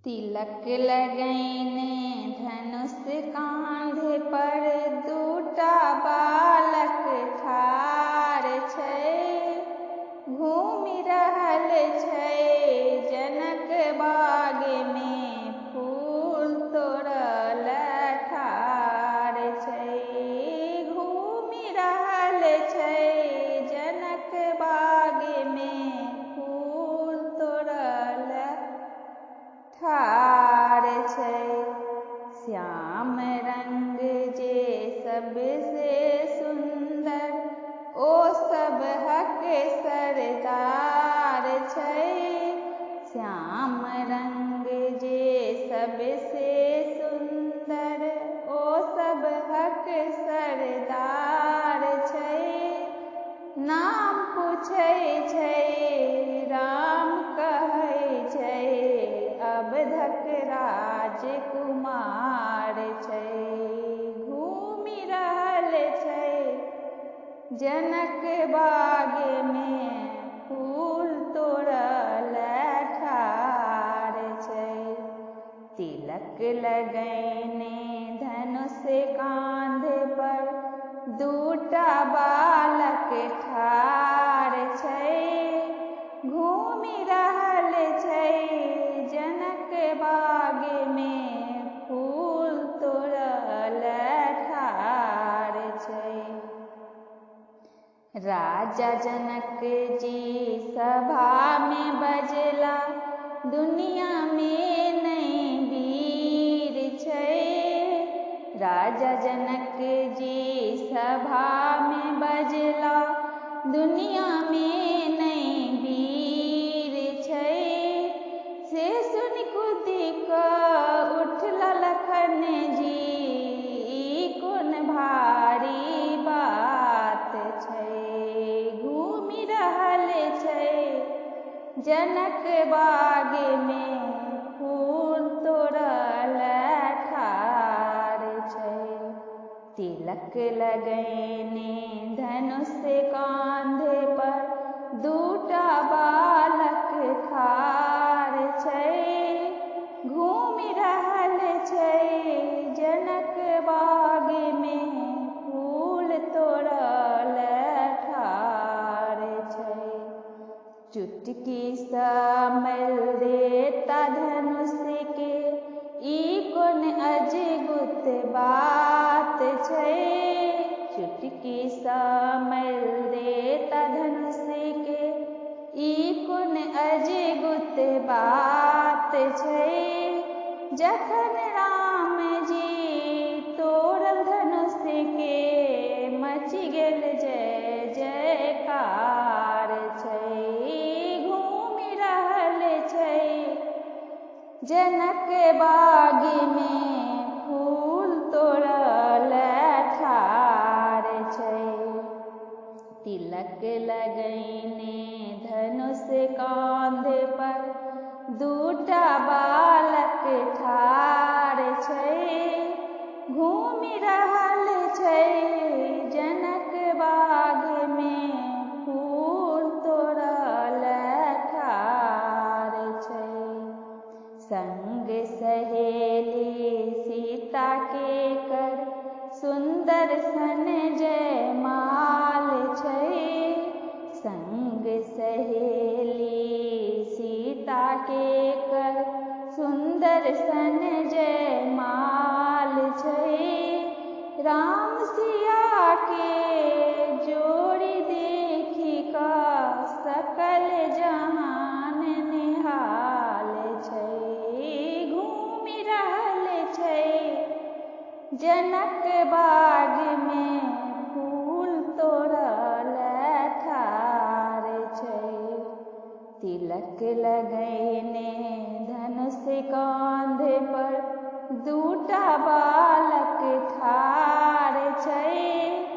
तिलक लगैने धनुष कांधे पर दूटा बालक ठाढ़ छै। घूमि रहल छै जनक बाग में फूल तोड़ल ठाढ़ छै। घूमि रहल छै जनक बाग में फूल तोड़ल ठाढ़ छै। श्याम रंग जे सबसे सुंदर ओ सबहक सरदार छै। श्याम रंग जे सबसे सुंदर ओ सबहक सरदार छै। नाम पूछै छै राम कहै छै अवधक राजकुमार छै। घूमि रहल छै जनक बाग में फूल तोड़ल ठाढ़ छै। तिलक लगैने धनुष कांधे पर दूटा बालक ठाढ़ छै। घूमि रहल छै जनक बाग में फूल तोड़ल ठाढ़ छै। राजा जनक जी सभा में बजला दुनिया में नहीं वीर छै। राजा जनक जी सभा में बजला दुनिया में नहीं वीर छै। से सुनि कुदि कऽ उठला लखन जी ई कोन भारी बात छै। घूमि रहल छै जनक बाग में फूल तोड़ल ठाढ़ छै। तिलक लगैने धनुष कांधे पर दूटा बालक ठाढ़ छै। घूमि रहल छै जनक बाग में फूल तोड़ल ठाढ़ छै। चुटकी सा मल देता धनुष के ई कोन अजगुत बात छै। चुटकी सा मल देता धनुष के ई कोन अजगुत बात छै। जखन राम जी तोड़ल धनुष के मचि गेल जय जयकार छै। घूमि रहल छै जनक बाग में फूल तोड़ल ठाढ़ छै। तिलक लगैने धनुष कांधे पर दूटा बालक ठाढ़ छै। घूमि रहल छै जनक बाग में फूल तोड़ल ठाढ़ छै। संग सहेली सीता के कर सुंदर सन जयमाल छै। संग सहेली सीता के कर सुंदर सन जयमाल छै। राम सिया के जोड़ी देखी कऽ सकल जहान निहाल छै। घूमि रहल छै जनक बाग में फूल तोड़ल ठाढ़ छै। तिलक लगैने धनुष कांधे पर दूटा बालक ठाढ़ छै।